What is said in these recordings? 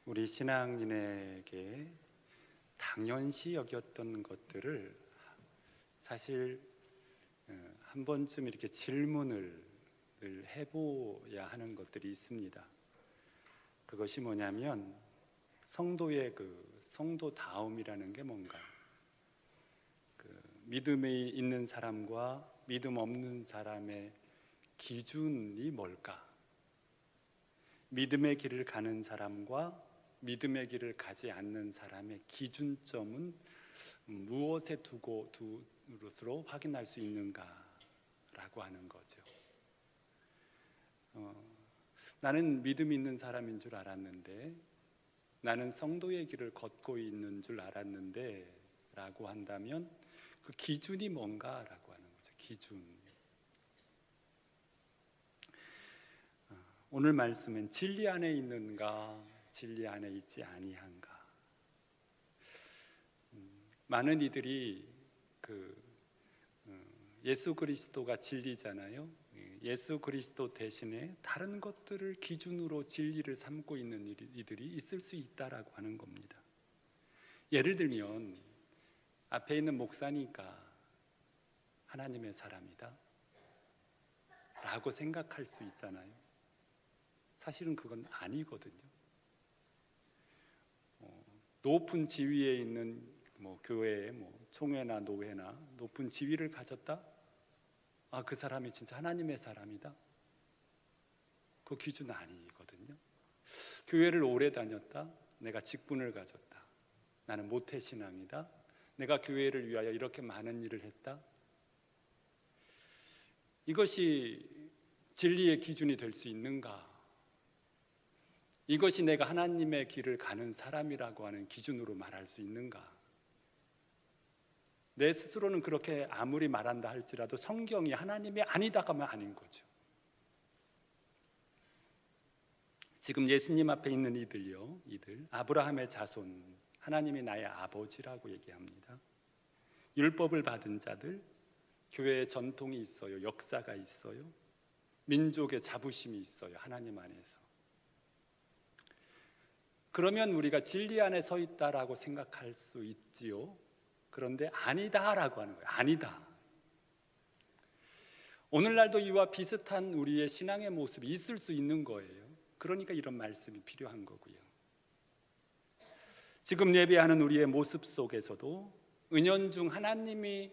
우리 신앙인에게 당연시 여겼던 것들을 사실 한 번쯤 이렇게 질문을 늘 해보야 하는 것들이 있습니다. 그것이 뭐냐면 성도의 성도다움이라는 게 뭔가, 믿음이 있는 사람과 믿음 없는 사람의 기준이 뭘까? 믿음의 길을 가는 사람과 믿음의 길을 가지 않는 사람의 기준점은 무엇에 두고로 확인할 수 있는가라고 하는 거죠. 나는 믿음 있는 사람인 줄 알았는데, 나는 성도의 길을 걷고 있는 줄 알았는데 라고 한다면 그 기준이 뭔가라고 하는 거죠. 기준. 오늘 말씀은 진리 안에 있는가, 진리 안에 있지 아니한가. 많은 이들이 예수 그리스도가 진리잖아요. 예수 그리스도 대신에 다른 것들을 기준으로 진리를 삼고 있는 이들이 있을 수 있다라고 하는 겁니다. 예를 들면 앞에 있는 목사니까 하나님의 사람이다 라고 생각할 수 있잖아요. 사실은 그건 아니거든요. 높은 지위에 있는 교회의 총회나 노회나 높은 지위를 가졌다? 그 사람이 진짜 하나님의 사람이다? 그 기준은 아니거든요. 교회를 오래 다녔다? 내가 직분을 가졌다. 나는 모태신앙이다. 내가 교회를 위하여 이렇게 많은 일을 했다. 이것이 진리의 기준이 될 수 있는가? 이것이 내가 하나님의 길을 가는 사람이라고 하는 기준으로 말할 수 있는가? 내 스스로는 그렇게 아무리 말한다 할지라도 성경이 하나님이 아니다 하면 아닌 거죠. 지금 예수님 앞에 있는 이들 아브라함의 자손, 하나님이 나의 아버지라고 얘기합니다. 율법을 받은 자들, 교회의 전통이 있어요. 역사가 있어요. 민족의 자부심이 있어요. 하나님 안에서. 그러면 우리가 진리 안에 서 있다라고 생각할 수 있지요. 그런데 아니다라고 하는 거예요. 아니다. 오늘날도 이와 비슷한 우리의 신앙의 모습이 있을 수 있는 거예요. 그러니까 이런 말씀이 필요한 거고요. 지금 예배하는 우리의 모습 속에서도 은연중 하나님이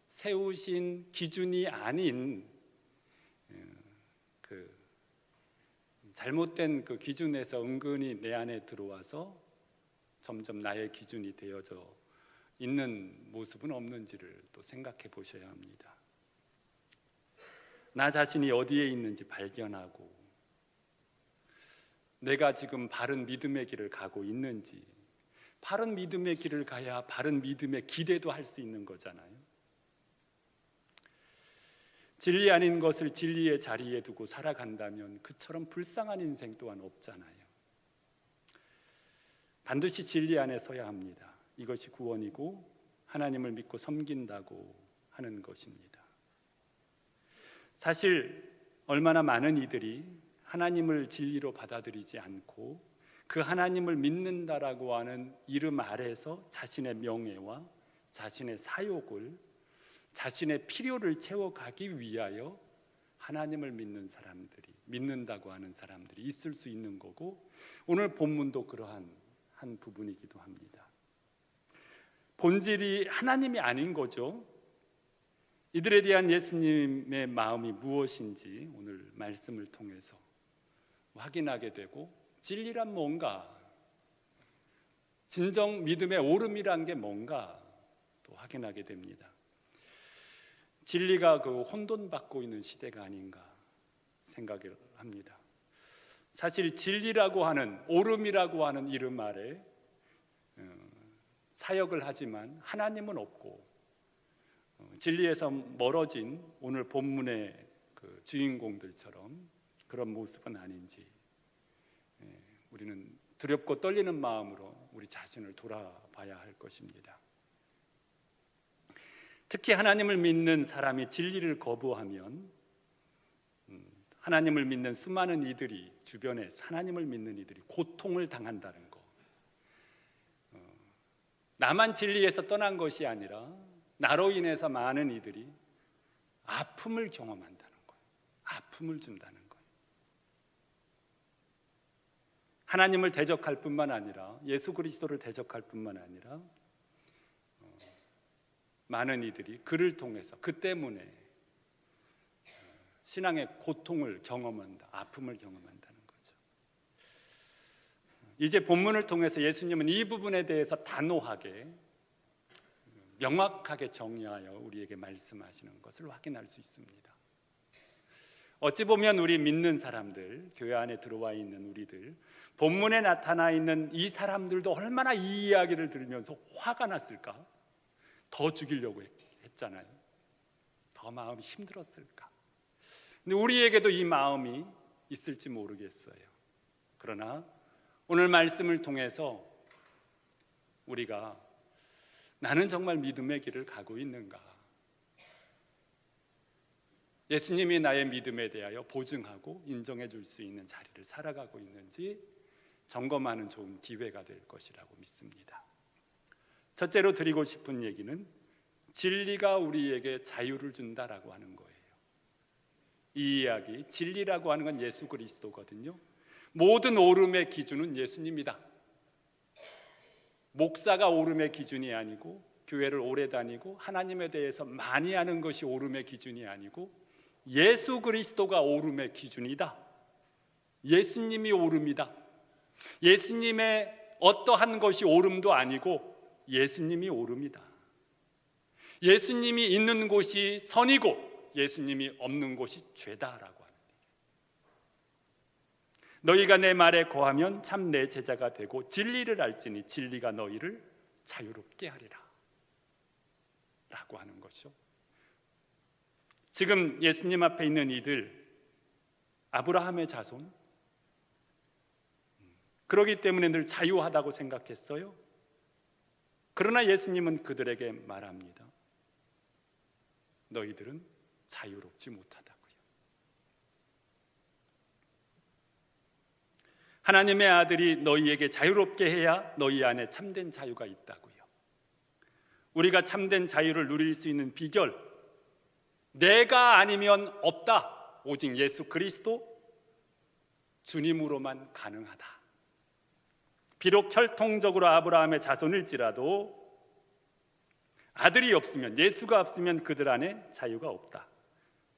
세우신 기준이 아닌 잘못된 그 기준에서 은근히 내 안에 들어와서 점점 나의 기준이 되어져 있는 모습은 없는지를 또 생각해 보셔야 합니다. 나 자신이 어디에 있는지 발견하고, 내가 지금 바른 믿음의 길을 가고 있는지, 바른 믿음의 길을 가야 바른 믿음의 기대도 할 수 있는 거잖아요. 진리 아닌 것을 진리의 자리에 두고 살아간다면 그처럼 불쌍한 인생 또한 없잖아요. 반드시 진리 안에 서야 합니다. 이것이 구원이고 하나님을 믿고 섬긴다고 하는 것입니다. 사실 얼마나 많은 이들이 하나님을 진리로 받아들이지 않고 그 하나님을 믿는다라고 하는 이름 아래서 자신의 명예와 자신의 사욕을, 자신의 필요를 채워가기 위하여 하나님을 믿는다고 하는 사람들이 있을 수 있는 거고, 오늘 본문도 그러한 한 부분이기도 합니다. 본질이 하나님이 아닌 거죠. 이들에 대한 예수님의 마음이 무엇인지 오늘 말씀을 통해서 확인하게 되고, 진리란 뭔가, 진정 믿음의 오름이란 게 뭔가 또 확인하게 됩니다. 진리가 혼돈받고 있는 시대가 아닌가 생각을 합니다. 사실 진리라고 하는, 오름이라고 하는 이름 아래 사역을 하지만 하나님은 없고, 진리에서 멀어진 오늘 본문의 주인공들처럼 그런 모습은 아닌지 우리는 두렵고 떨리는 마음으로 우리 자신을 돌아봐야 할 것입니다. 특히 하나님을 믿는 사람이 진리를 거부하면 하나님을 믿는 수많은 이들이, 주변에 하나님을 믿는 이들이 고통을 당한다는 거, 나만 진리에서 떠난 것이 아니라 나로 인해서 많은 이들이 아픔을 경험한다는 거예요. 아픔을 준다는 거예요. 하나님을 대적할 뿐만 아니라 예수 그리스도를 대적할 뿐만 아니라 많은 이들이 그를 통해서 그 때문에 신앙의 고통을 경험한다, 아픔을 경험한다는 거죠. 이제 본문을 통해서 예수님은 이 부분에 대해서 단호하게 명확하게 정의하여 우리에게 말씀하시는 것을 확인할 수 있습니다. 어찌 보면 우리 믿는 사람들, 교회 안에 들어와 있는 우리들, 본문에 나타나 있는 이 사람들도 얼마나 이 이야기를 들으면서 화가 났을까? 더 죽이려고 했잖아요. 더 마음이 힘들었을까? 근데 우리에게도 이 마음이 있을지 모르겠어요. 그러나 오늘 말씀을 통해서 우리가 나는 정말 믿음의 길을 가고 있는가? 예수님이 나의 믿음에 대하여 보증하고 인정해 줄 수 있는 자리를 살아가고 있는지 점검하는 좋은 기회가 될 것이라고 믿습니다. 첫째로 드리고 싶은 얘기는 진리가 우리에게 자유를 준다라고 하는 거예요. 이 이야기, 진리라고 하는 건 예수 그리스도거든요. 모든 오름의 기준은 예수님이다. 목사가 오름의 기준이 아니고, 교회를 오래 다니고 하나님에 대해서 많이 아는 것이 오름의 기준이 아니고, 예수 그리스도가 오름의 기준이다. 예수님이 오름이다. 예수님의 어떠한 것이 오름도 아니고 예수님이 오름이다. 예수님이 있는 곳이 선이고 예수님이 없는 곳이 죄다라고 하는 얘기예요. 너희가 내 말에 거하면 참 내 제자가 되고 진리를 알지니 진리가 너희를 자유롭게 하리라 라고 하는 것이죠. 지금 예수님 앞에 있는 이들, 아브라함의 자손, 그러기 때문에 늘 자유하다고 생각했어요. 그러나 예수님은 그들에게 말합니다. 너희들은 자유롭지 못하다고요. 하나님의 아들이 너희에게 자유롭게 해야 너희 안에 참된 자유가 있다고요. 우리가 참된 자유를 누릴 수 있는 비결, 내가 아니면 없다. 오직 예수 그리스도 주님으로만 가능하다. 비록 혈통적으로 아브라함의 자손일지라도 아들이 없으면, 예수가 없으면 그들 안에 자유가 없다.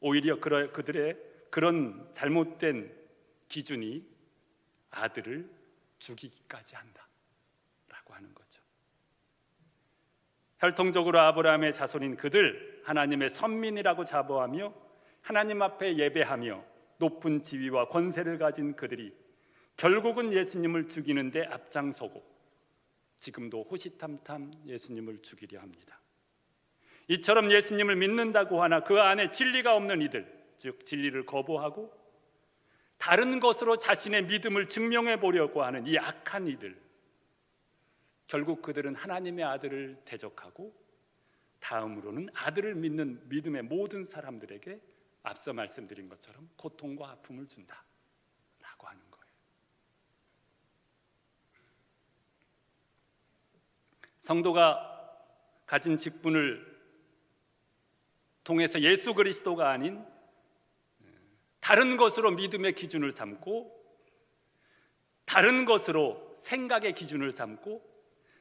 오히려 그들의 그런 잘못된 기준이 아들을 죽이기까지 한다 라고 하는 거죠. 혈통적으로 아브라함의 자손인 그들, 하나님의 선민이라고 자부하며 하나님 앞에 예배하며 높은 지위와 권세를 가진 그들이 결국은 예수님을 죽이는 데 앞장서고 지금도 호시탐탐 예수님을 죽이려 합니다. 이처럼 예수님을 믿는다고 하나 그 안에 진리가 없는 이들, 즉 진리를 거부하고 다른 것으로 자신의 믿음을 증명해 보려고 하는 이 악한 이들, 결국 그들은 하나님의 아들을 대적하고 다음으로는 아들을 믿는 믿음의 모든 사람들에게 앞서 말씀드린 것처럼 고통과 아픔을 준다라고 하는 거예요. 성도가 가진 직분을 통해서 예수 그리스도가 아닌 다른 것으로 믿음의 기준을 삼고, 다른 것으로 생각의 기준을 삼고,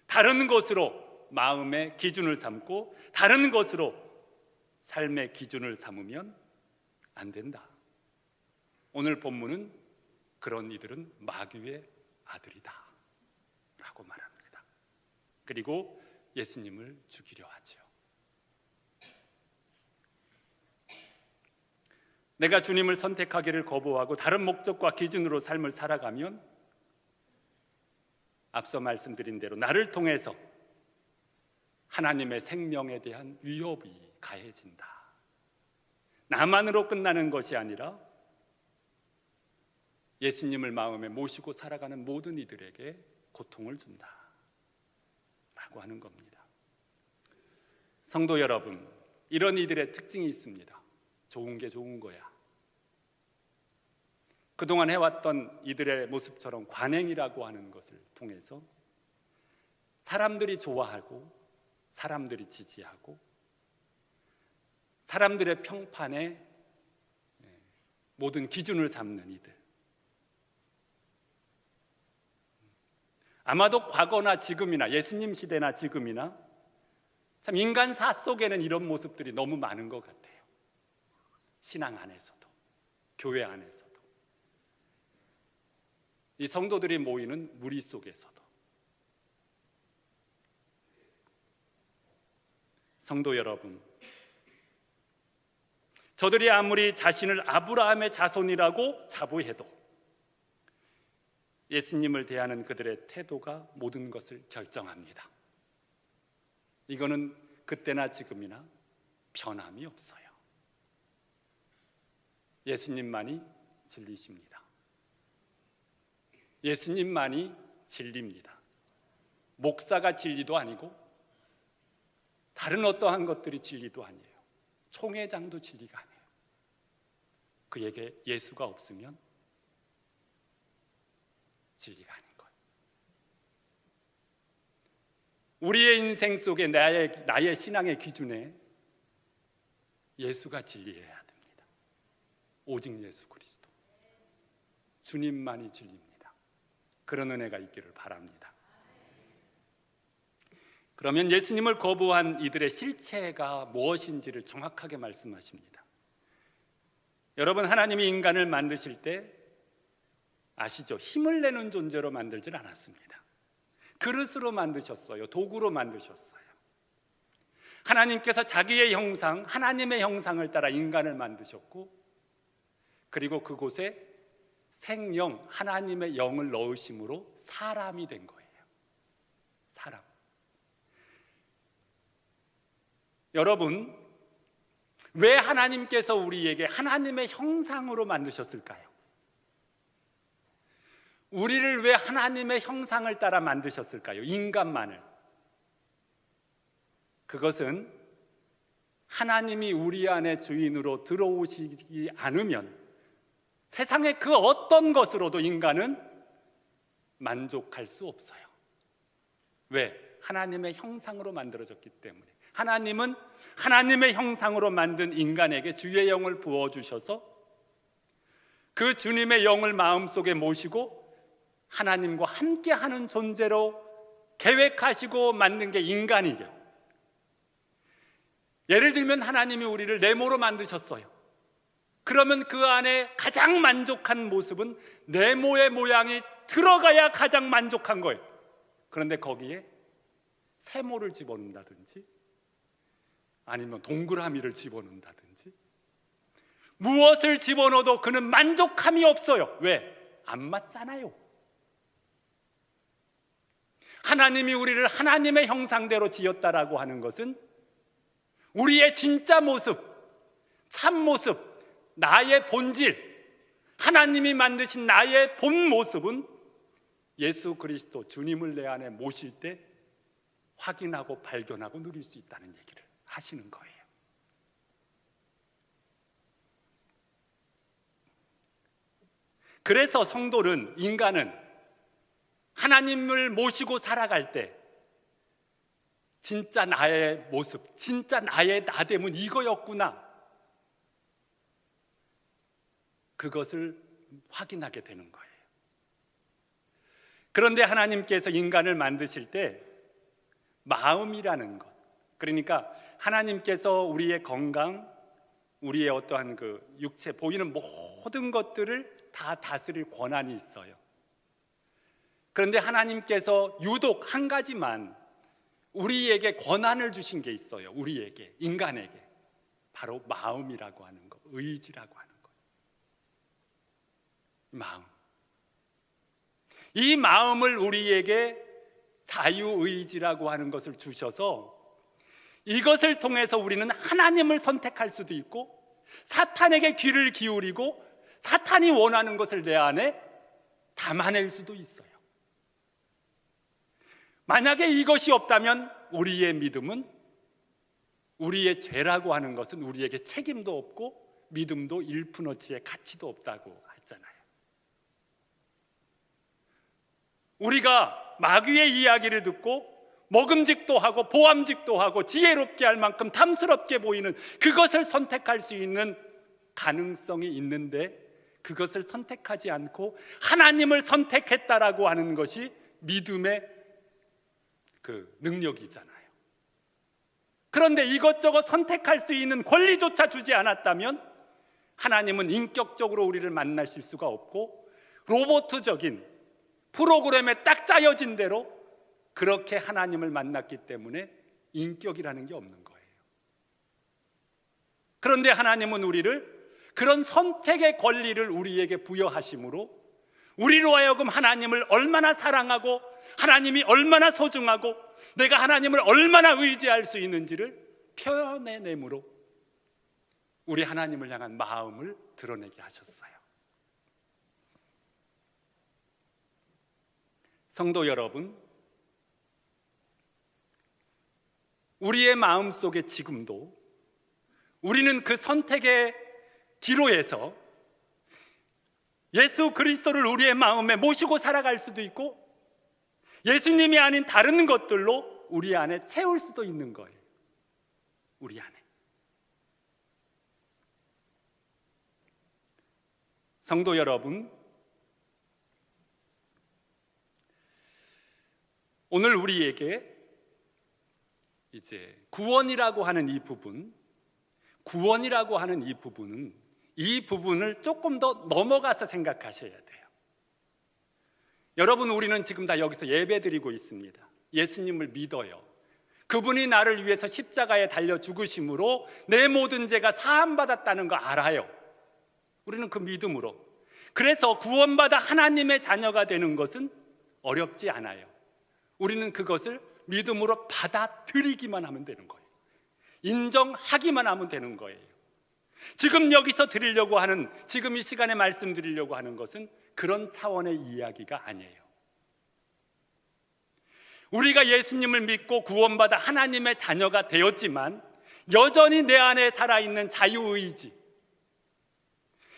다른 것으로 마음의 기준을 삼고, 다른 것으로 삶의 기준을 삼으면 안 된다. 오늘 본문은 그런 이들은 마귀의 아들이다 라고 말합니다. 그리고 예수님을 죽이려 하죠. 내가 주님을 선택하기를 거부하고 다른 목적과 기준으로 삶을 살아가면 앞서 말씀드린 대로 나를 통해서 하나님의 생명에 대한 위협이 가해진다. 나만으로 끝나는 것이 아니라 예수님을 마음에 모시고 살아가는 모든 이들에게 고통을 준다 라고 하는 겁니다. 성도 여러분, 이런 이들의 특징이 있습니다. 좋은 게 좋은 거야. 그동안 해왔던 이들의 모습처럼 관행이라고 하는 것을 통해서 사람들이 좋아하고 사람들이 지지하고 사람들의 평판에 모든 기준을 삼는 이들, 아마도 과거나 지금이나 예수님 시대나 지금이나 참 인간사 속에는 이런 모습들이 너무 많은 것 같아요. 신앙 안에서도 교회 안에서도 이 성도들이 모이는 무리 속에서도. 성도 여러분, 저들이 아무리 자신을 아브라함의 자손이라고 자부해도 예수님을 대하는 그들의 태도가 모든 것을 결정합니다. 이거는 그때나 지금이나 변함이 없어요. 예수님만이 진리십니다. 예수님만이 진리입니다. 목사가 진리도 아니고 다른 어떠한 것들이 진리도 아니에요. 총회장도 진리가 아니에요. 그에게 예수가 없으면 진리가 아닌 거예요. 우리의 인생 속에 나의 신앙의 기준에 예수가 진리해야 됩니다. 오직 예수 그리스도, 주님만이 진리입니다. 그런 은혜가 있기를 바랍니다. 그러면 예수님을 거부한 이들의 실체가 무엇인지를 정확하게 말씀하십니다. 여러분, 하나님이 인간을 만드실 때 아시죠? 힘을 내는 존재로 만들질 않았습니다. 그릇으로 만드셨어요. 도구로 만드셨어요. 하나님께서 자기의 형상, 하나님의 형상을 따라 인간을 만드셨고, 그리고 그곳에 생영, 하나님의 영을 넣으심으로 사람이 된 거예요. 사람. 여러분, 왜 하나님께서 우리에게 하나님의 형상으로 만드셨을까요? 우리를 왜 하나님의 형상을 따라 만드셨을까요? 인간만을. 그것은 하나님이 우리 안에 주인으로 들어오시지 않으면 세상의 그 어떤 것으로도 인간은 만족할 수 없어요. 왜? 하나님의 형상으로 만들어졌기 때문에. 하나님은 하나님의 형상으로 만든 인간에게 주의 영을 부어주셔서 그 주님의 영을 마음속에 모시고 하나님과 함께하는 존재로 계획하시고 만든 게 인간이죠. 예를 들면 하나님이 우리를 네모로 만드셨어요. 그러면 그 안에 가장 만족한 모습은 네모의 모양이 들어가야 가장 만족한 거예요. 그런데 거기에 세모를 집어넣는다든지 아니면 동그라미를 집어넣는다든지 무엇을 집어넣어도 그는 만족함이 없어요. 왜? 안 맞잖아요. 하나님이 우리를 하나님의 형상대로 지었다라고 하는 것은 우리의 진짜 모습, 참 모습, 나의 본질, 하나님이 만드신 나의 본 모습은 예수 그리스도 주님을 내 안에 모실 때 확인하고 발견하고 누릴 수 있다는 얘기를 하시는 거예요. 그래서 성도는, 인간은 하나님을 모시고 살아갈 때 진짜 나의 모습, 진짜 나의 나됨은 이거였구나, 그것을 확인하게 되는 거예요. 그런데 하나님께서 인간을 만드실 때 마음이라는 것, 그러니까 하나님께서 우리의 건강, 우리의 어떠한 그 육체, 보이는 모든 것들을 다 다스릴 권한이 있어요. 그런데 하나님께서 유독 한 가지만 우리에게 권한을 주신 게 있어요. 우리에게, 인간에게. 바로 마음이라고 하는 것, 의지라고 하는 것. 마음. 이 마음을 우리에게 자유의지라고 하는 것을 주셔서 이것을 통해서 우리는 하나님을 선택할 수도 있고 사탄에게 귀를 기울이고 사탄이 원하는 것을 내 안에 담아낼 수도 있어요. 만약에 이것이 없다면 우리의 믿음은, 우리의 죄라고 하는 것은 우리에게 책임도 없고 믿음도 일푼어치의 가치도 없다고 했잖아요. 우리가 마귀의 이야기를 듣고 먹음직도 하고 보암직도 하고 지혜롭게 할 만큼 탐스럽게 보이는 그것을 선택할 수 있는 가능성이 있는데, 그것을 선택하지 않고 하나님을 선택했다라고 하는 것이 믿음의 그 능력이잖아요. 그런데 이것저것 선택할 수 있는 권리조차 주지 않았다면 하나님은 인격적으로 우리를 만나실 수가 없고, 로보트적인 프로그램에 딱 짜여진 대로 그렇게 하나님을 만났기 때문에 인격이라는 게 없는 거예요. 그런데 하나님은 우리를 그런 선택의 권리를 우리에게 부여하심으로 우리로 하여금 하나님을 얼마나 사랑하고 하나님이 얼마나 소중하고 내가 하나님을 얼마나 의지할 수 있는지를 표현해내므로 우리 하나님을 향한 마음을 드러내게 하셨어요. 성도 여러분, 우리의 마음속에 지금도 우리는 그 선택의 기로에서 예수 그리스도를 우리의 마음에 모시고 살아갈 수도 있고, 예수님이 아닌 다른 것들로 우리 안에 채울 수도 있는 거예요. 우리 안에. 성도 여러분, 오늘 우리에게 이제 구원이라고 하는 이 부분, 구원이라고 하는 이 부분은 이 부분을 조금 더 넘어가서 생각하셔야 돼요. 여러분, 우리는 지금 다 여기서 예배드리고 있습니다. 예수님을 믿어요. 그분이 나를 위해서 십자가에 달려 죽으심으로 내 모든 죄가 사함받았다는 거 알아요. 우리는 그 믿음으로. 그래서 구원받아 하나님의 자녀가 되는 것은 어렵지 않아요. 우리는 그것을 믿음으로 받아들이기만 하면 되는 거예요. 인정하기만 하면 되는 거예요. 지금 여기서 드리려고 하는, 지금 이 시간에 말씀드리려고 하는 것은 그런 차원의 이야기가 아니에요. 우리가 예수님을 믿고 구원받아 하나님의 자녀가 되었지만 여전히 내 안에 살아있는 자유의지,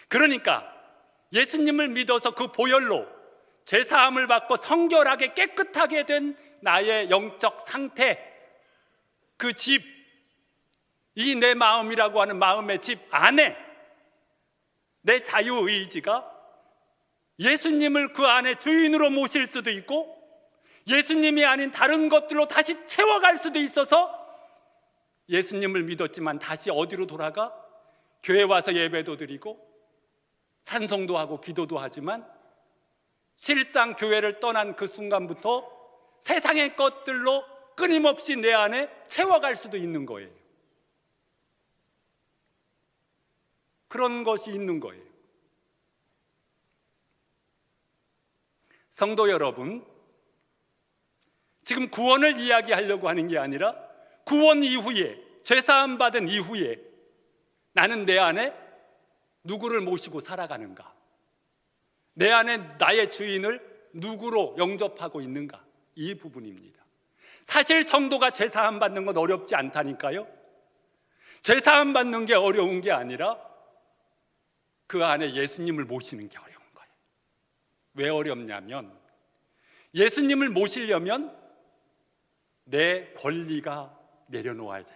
그러니까 예수님을 믿어서 그 보혈로 죄사함을 받고 성결하게 깨끗하게 된 나의 영적 상태, 그 집, 이 내 마음이라고 하는 마음의 집 안에 내 자유의지가 예수님을 그 안에 주인으로 모실 수도 있고 예수님이 아닌 다른 것들로 다시 채워갈 수도 있어서 예수님을 믿었지만 다시 어디로 돌아가? 교회 와서 예배도 드리고 찬송도 하고 기도도 하지만 실상 교회를 떠난 그 순간부터 세상의 것들로 끊임없이 내 안에 채워갈 수도 있는 거예요. 그런 것이 있는 거예요. 성도 여러분, 지금 구원을 이야기하려고 하는 게 아니라 구원 이후에, 죄사함 받은 이후에 나는 내 안에 누구를 모시고 살아가는가? 내 안에 나의 주인을 누구로 영접하고 있는가? 이 부분입니다. 사실 성도가 죄사함 받는 건 어렵지 않다니까요. 죄사함 받는 게 어려운 게 아니라 그 안에 예수님을 모시는 게 어려운 거예요. 왜 어렵냐면 예수님을 모시려면 내 권리가 내려놓아야 돼요.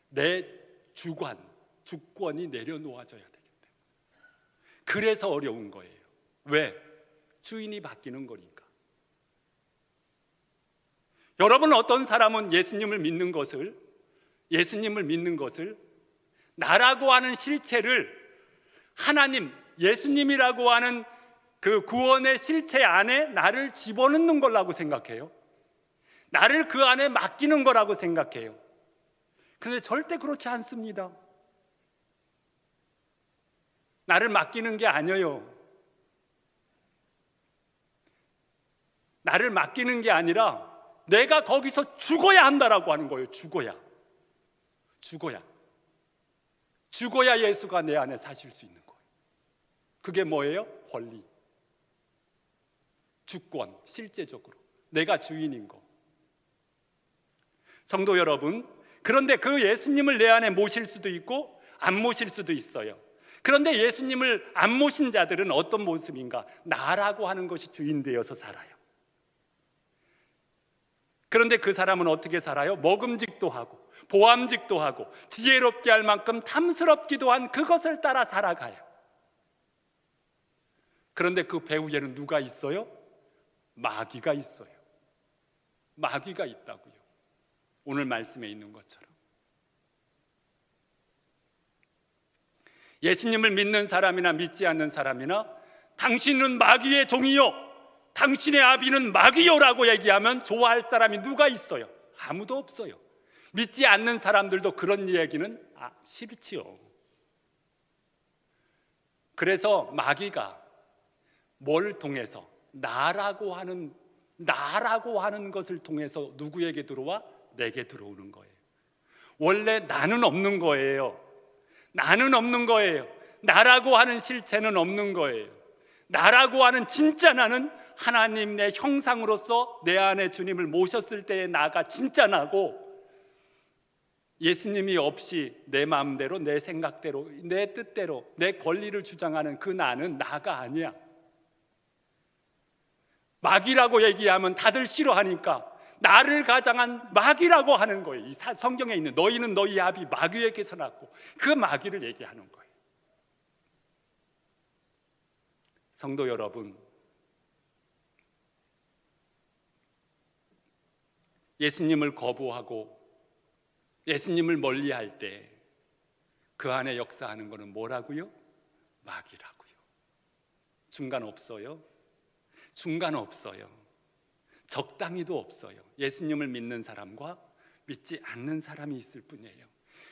내 주권이 내려놓아져야 되기 때문에. 그래서 어려운 거예요. 왜? 주인이 바뀌는 거니까. 여러분, 어떤 사람은 예수님을 믿는 것을 나라고 하는 실체를 하나님, 예수님이라고 하는 그 구원의 실체 안에 나를 집어넣는 거라고 생각해요. 나를 그 안에 맡기는 거라고 생각해요. 그런데 절대 그렇지 않습니다. 나를 맡기는 게 아니에요. 나를 맡기는 게 아니라 내가 거기서 죽어야 한다라고 하는 거예요. 죽어야 예수가 내 안에 사실 수 있는 거예요. 그게 뭐예요? 권리, 주권, 실제적으로 내가 주인인 거. 성도 여러분, 그런데 그 예수님을 내 안에 모실 수도 있고 안 모실 수도 있어요. 그런데 예수님을 안 모신 자들은 어떤 모습인가? 나라고 하는 것이 주인 되어서 살아요. 그런데 그 사람은 어떻게 살아요? 먹음직도 하고 보암직도 하고 지혜롭게 할 만큼 탐스럽기도 한 그것을 따라 살아가요. 그런데 그 배후에는 누가 있어요? 마귀가 있어요. 마귀가 있다고요. 오늘 말씀에 있는 것처럼. 예수님을 믿는 사람이나 믿지 않는 사람이나 당신은 마귀의 종이요, 당신의 아비는 마귀요라고 얘기하면 좋아할 사람이 누가 있어요? 아무도 없어요. 믿지 않는 사람들도 그런 얘기는 싫지요. 그래서 마귀가 뭘 통해서? 나라고 하는 것을 통해서 누구에게 들어와? 내게 들어오는 거예요. 원래 나는 없는 거예요. 나는 없는 거예요. 나라고 하는 실체는 없는 거예요. 나라고 하는 진짜 나는 하나님의 형상으로서 내 안에 주님을 모셨을 때의 나가 진짜 나고, 예수님이 없이 내 마음대로, 내 생각대로, 내 뜻대로 내 권리를 주장하는 그 나는 나가 아니야. 마귀라고 얘기하면 다들 싫어하니까 나를 가장한 마귀라고 하는 거예요. 이 성경에 있는 너희는 너희 아비 마귀에게서 났고, 그 마귀를 얘기하는 거예요. 성도 여러분, 예수님을 거부하고 예수님을 멀리할 때 그 안에 역사하는 것은 뭐라고요? 마귀라고요. 중간 없어요. 중간 없어요. 적당히도 없어요. 예수님을 믿는 사람과 믿지 않는 사람이 있을 뿐이에요.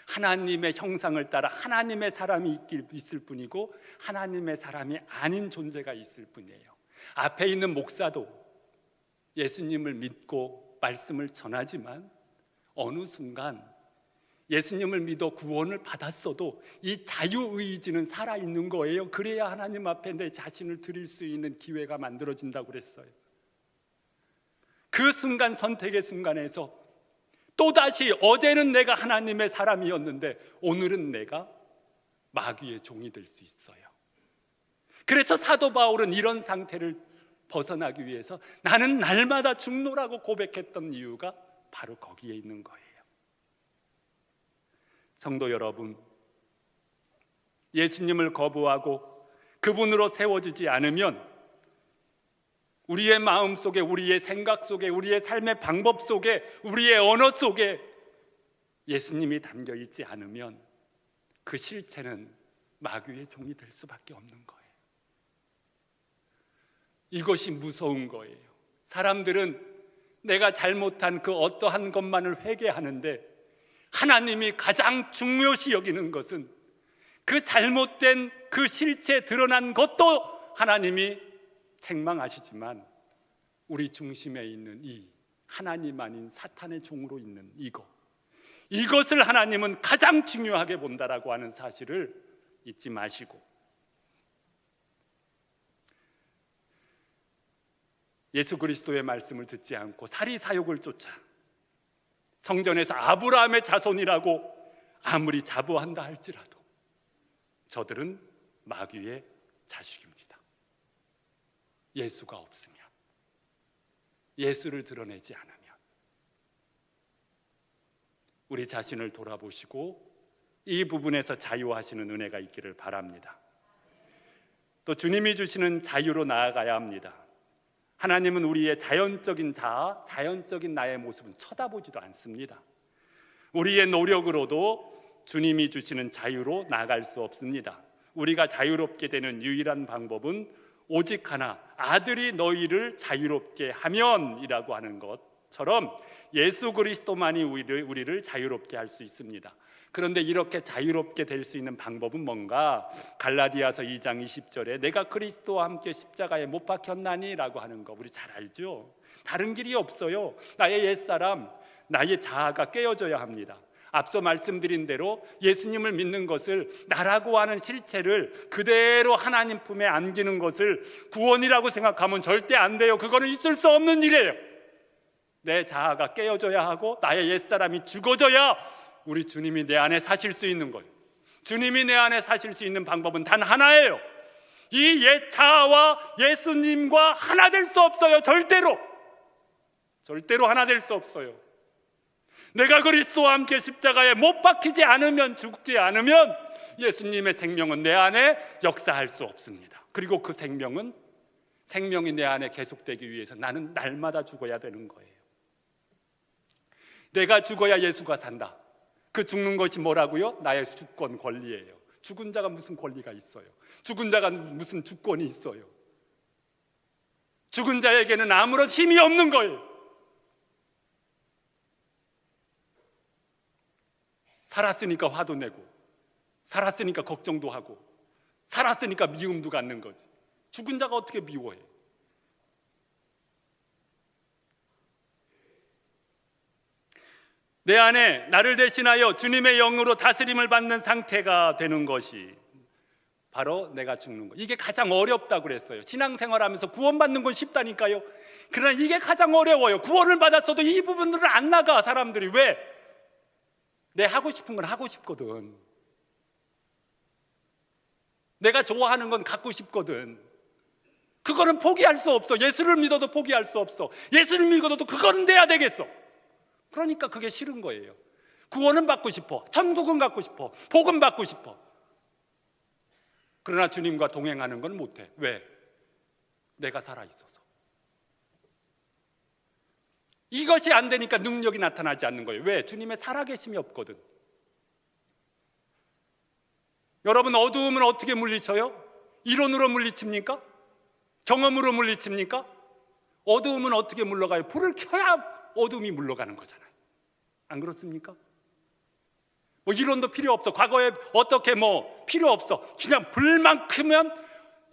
하나님의 형상을 따라 하나님의 사람이 있을 뿐이고 하나님의 사람이 아닌 존재가 있을 뿐이에요. 앞에 있는 목사도 예수님을 믿고 말씀을 전하지만 어느 순간 예수님을 믿어 구원을 받았어도 이 자유의지는 살아있는 거예요. 그래야 하나님 앞에 내 자신을 드릴 수 있는 기회가 만들어진다고 그랬어요. 그 순간, 선택의 순간에서 또다시 어제는 내가 하나님의 사람이었는데 오늘은 내가 마귀의 종이 될 수 있어요. 그래서 사도 바울은 이런 상태를 벗어나기 위해서 나는 날마다 죽노라고 고백했던 이유가 바로 거기에 있는 거예요. 성도 여러분, 예수님을 거부하고 그분으로 세워지지 않으면 우리의 마음 속에, 우리의 생각 속에, 우리의 삶의 방법 속에, 우리의 언어 속에 예수님이 담겨 있지 않으면 그 실체는 마귀의 종이 될 수밖에 없는 거예요. 이것이 무서운 거예요. 사람들은 내가 잘못한 그 어떠한 것만을 회개하는데 하나님이 가장 중요시 여기는 것은 그 잘못된 그 실체 드러난 것도 하나님이 책망하시지만 우리 중심에 있는 이 하나님 아닌 사탄의 종으로 있는 이것을 하나님은 가장 중요하게 본다라고 하는 사실을 잊지 마시고, 예수 그리스도의 말씀을 듣지 않고 사리사욕을 쫓아 성전에서 아브라함의 자손이라고 아무리 자부한다 할지라도 저들은 마귀의 자식입니다. 예수가 없으면, 예수를 드러내지 않으면 우리 자신을 돌아보시고 이 부분에서 자유하시는 은혜가 있기를 바랍니다. 또 주님이 주시는 자유로 나아가야 합니다. 하나님은 우리의 자연적인 자아, 자연적인 나의 모습은 쳐다보지도 않습니다. 우리의 노력으로도 주님이 주시는 자유로 나아갈 수 없습니다. 우리가 자유롭게 되는 유일한 방법은 오직 하나, 아들이 너희를 자유롭게 하면이라고 하는 것처럼 예수 그리스도만이 우리를 자유롭게 할 수 있습니다. 그런데 이렇게 자유롭게 될 수 있는 방법은 뭔가? 갈라디아서 2장 20절에 내가 그리스도와 함께 십자가에 못 박혔나니 라고 하는 거 우리 잘 알죠? 다른 길이 없어요. 나의 옛사람, 나의 자아가 깨어져야 합니다. 앞서 말씀드린 대로 예수님을 믿는 것을, 나라고 하는 실체를 그대로 하나님 품에 안기는 것을 구원이라고 생각하면 절대 안 돼요. 그거는 있을 수 없는 일이에요. 내 자아가 깨어져야 하고 나의 옛사람이 죽어져야 우리 주님이 내 안에 사실 수 있는 거예요. 주님이 내 안에 사실 수 있는 방법은 단 하나예요. 이 옛 자아와 예수님과 하나 될 수 없어요. 절대로. 절대로 하나 될 수 없어요. 내가 그리스도와 함께 십자가에 못 박히지 않으면, 죽지 않으면 예수님의 생명은 내 안에 역사할 수 없습니다. 그리고 그 생명이 내 안에 계속되기 위해서 나는 날마다 죽어야 되는 거예요. 내가 죽어야 예수가 산다. 그 죽는 것이 뭐라고요? 나의 주권, 권리예요. 죽은 자가 무슨 권리가 있어요? 죽은 자가 무슨 주권이 있어요? 죽은 자에게는 아무런 힘이 없는 거예요. 살았으니까 화도 내고, 살았으니까 걱정도 하고, 살았으니까 미움도 갖는 거지. 죽은 자가 어떻게 미워해? 내 안에 나를 대신하여 주님의 영으로 다스림을 받는 상태가 되는 것이 바로 내가 죽는 것. 이게 가장 어렵다고 그랬어요. 신앙생활하면서 구원받는 건 쉽다니까요. 그러나 이게 가장 어려워요. 구원을 받았어도 이 부분들은 안 나가, 사람들이. 왜? 내 하고 싶은 건 하고 싶거든. 내가 좋아하는 건 갖고 싶거든. 그거는 포기할 수 없어. 예수를 믿어도 포기할 수 없어. 예수를 믿어도 그거는 돼야 되겠어. 그러니까 그게 싫은 거예요. 구원은 받고 싶어. 천국은 갖고 싶어. 복은 받고 싶어. 그러나 주님과 동행하는 건 못해. 왜? 내가 살아있어서. 이것이 안 되니까 능력이 나타나지 않는 거예요. 왜? 주님의 살아계심이 없거든. 여러분, 어두움은 어떻게 물리쳐요? 이론으로 물리칩니까? 경험으로 물리칩니까? 어두움은 어떻게 물러가요? 불을 켜야 어둠이 물러가는 거잖아요. 안 그렇습니까? 뭐 이론도 필요 없어. 과거에 어떻게 필요 없어. 그냥 불만 크면,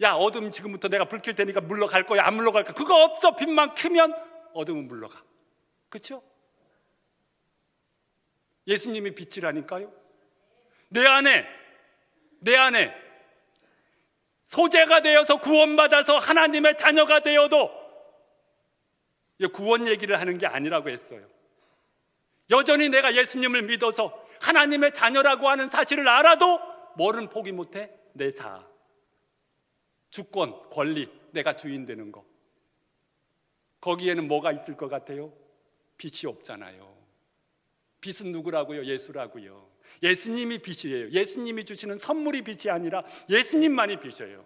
야, 어둠 지금부터 내가 불 켤 테니까 물러갈 거야, 안 물러갈 거야. 그거 없어. 빛만 크면 어둠은 물러가. 그렇죠? 예수님이 빛이라니까요. 내 안에 소재가 되어서 구원받아서 하나님의 자녀가 되어도 구원 얘기를 하는 게 아니라고 했어요. 여전히 내가 예수님을 믿어서 하나님의 자녀라고 하는 사실을 알아도 뭐는 포기 못해? 내 자아, 주권, 권리, 내가 주인 되는 거. 거기에는 뭐가 있을 것 같아요? 빛이 없잖아요. 빛은 누구라고요? 예수라고요. 예수님이 빛이에요. 예수님이 주시는 선물이 빛이 아니라 예수님만이 빛이에요.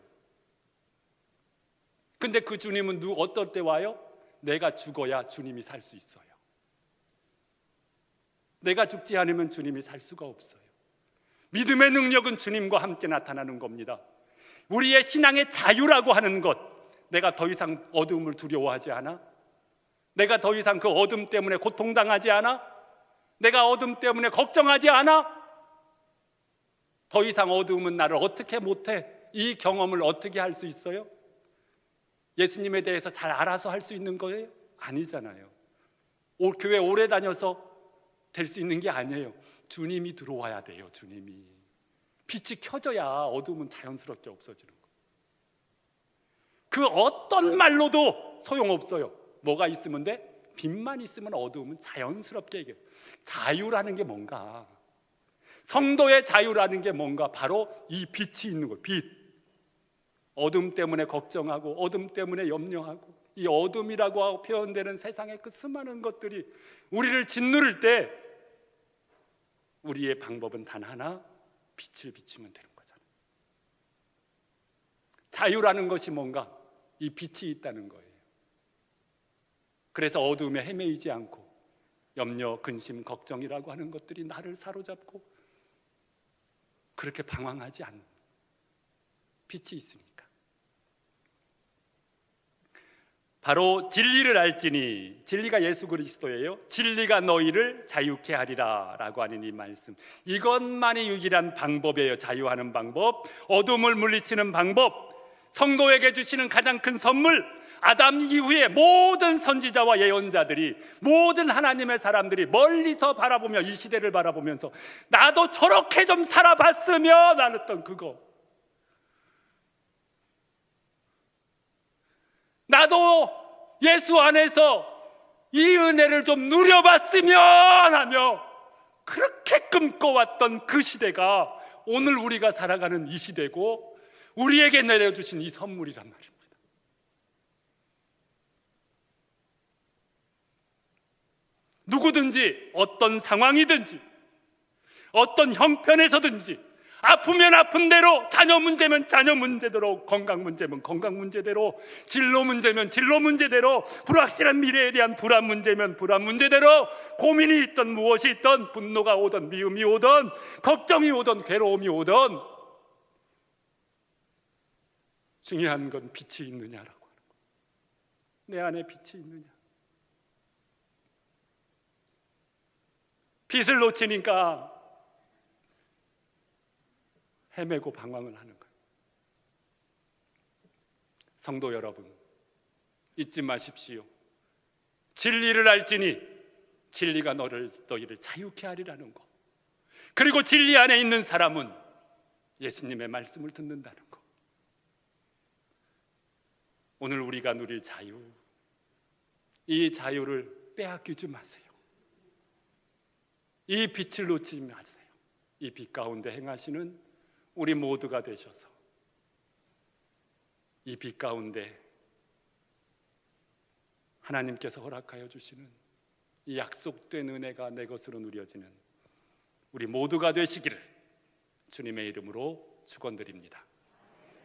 근데 그 주님은 어떨 때 와요? 내가 죽어야 주님이 살 수 있어요. 내가 죽지 않으면 주님이 살 수가 없어요. 믿음의 능력은 주님과 함께 나타나는 겁니다. 우리의 신앙의 자유라고 하는 것, 내가 더 이상 어둠을 두려워하지 않아? 내가 더 이상 그 어둠 때문에 고통당하지 않아? 내가 어둠 때문에 걱정하지 않아? 더 이상 어둠은 나를 어떻게 못해? 이 경험을 어떻게 할 수 있어요? 예수님에 대해서 잘 알아서 할 수 있는 거예요? 아니잖아요. 교회 오래 다녀서 될 수 있는 게 아니에요. 주님이 들어와야 돼요. 주님이. 빛이 켜져야 어둠은 자연스럽게 없어지는 거예요. 그 어떤 말로도 소용없어요. 뭐가 있으면 돼? 빛만 있으면 어두움은 자연스럽게 이겨요. 자유라는 게 뭔가? 성도의 자유라는 게 뭔가? 바로 이 빛이 있는 거예요. 빛. 어둠 때문에 걱정하고 어둠 때문에 염려하고 이 어둠이라고 표현되는 세상의 그 수많은 것들이 우리를 짓누를 때 우리의 방법은 단 하나, 빛을 비추면 되는 거잖아요. 자유라는 것이 뭔가? 이 빛이 있다는 거예요. 그래서 어둠에 헤매이지 않고 염려, 근심, 걱정이라고 하는 것들이 나를 사로잡고 그렇게 방황하지 않는 빛이 있으니까. 바로 진리를 알지니, 진리가 예수 그리스도예요. 진리가 너희를 자유케 하리라 라고 하는 이 말씀, 이것만이 유일한 방법이에요. 자유하는 방법, 어둠을 물리치는 방법, 성도에게 주시는 가장 큰 선물. 아담 이후에 모든 선지자와 예언자들이, 모든 하나님의 사람들이 멀리서 바라보며 이 시대를 바라보면서 나도 저렇게 좀 살아봤으면 하였던 그거, 나도 예수 안에서 이 은혜를 좀 누려봤으면 하며 그렇게 꿈꿔왔던 그 시대가 오늘 우리가 살아가는 이 시대고 우리에게 내려주신 이 선물이란 말입니다. 누구든지 어떤 상황이든지 어떤 형편에서든지 아프면 아픈 대로, 자녀 문제면 자녀 문제대로, 건강 문제면 건강 문제대로, 진로 문제면 진로 문제대로, 불확실한 미래에 대한 불안 문제면 불안 문제대로, 고민이 있던 무엇이 있던, 분노가 오던 미움이 오던 걱정이 오던 괴로움이 오던, 중요한 건 빛이 있느냐라고 하는 거예요. 내 안에 빛이 있느냐. 빛을 놓치니까 헤매고 방황을 하는 거예요. 성도 여러분, 잊지 마십시오. 진리를 알지니 진리가 너희를 자유케 하리라는 거. 그리고 진리 안에 있는 사람은 예수님의 말씀을 듣는다는 거. 오늘 우리가 누릴 자유, 이 자유를 빼앗기지 마세요. 이 빛을 놓치지 마세요. 이 빛 가운데 행하시는 우리 모두가 되셔서 이 빛 가운데 하나님께서 허락하여 주시는 이 약속된 은혜가 내 것으로 누려지는 우리 모두가 되시기를 주님의 이름으로 축원드립니다.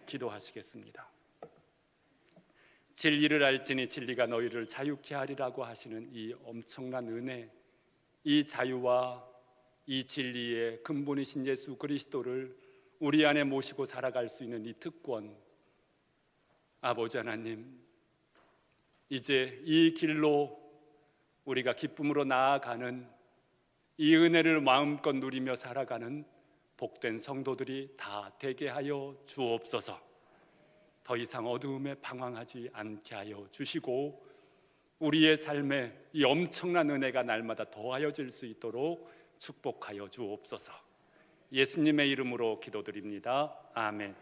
기도하시겠습니다. 진리를 알지니 진리가 너희를 자유케 하리라고 하시는 이 엄청난 은혜, 이 자유와 이 진리의 근본이신 예수 그리스도를 우리 안에 모시고 살아갈 수 있는 이 특권, 아버지 하나님, 이제 이 길로 우리가 기쁨으로 나아가는 이 은혜를 마음껏 누리며 살아가는 복된 성도들이 다 되게 하여 주옵소서. 더 이상 어두움에 방황하지 않게 하여 주시고 우리의 삶에 이 엄청난 은혜가 날마다 더하여질 수 있도록 축복하여 주옵소서. 예수님의 이름으로 기도드립니다. 아멘.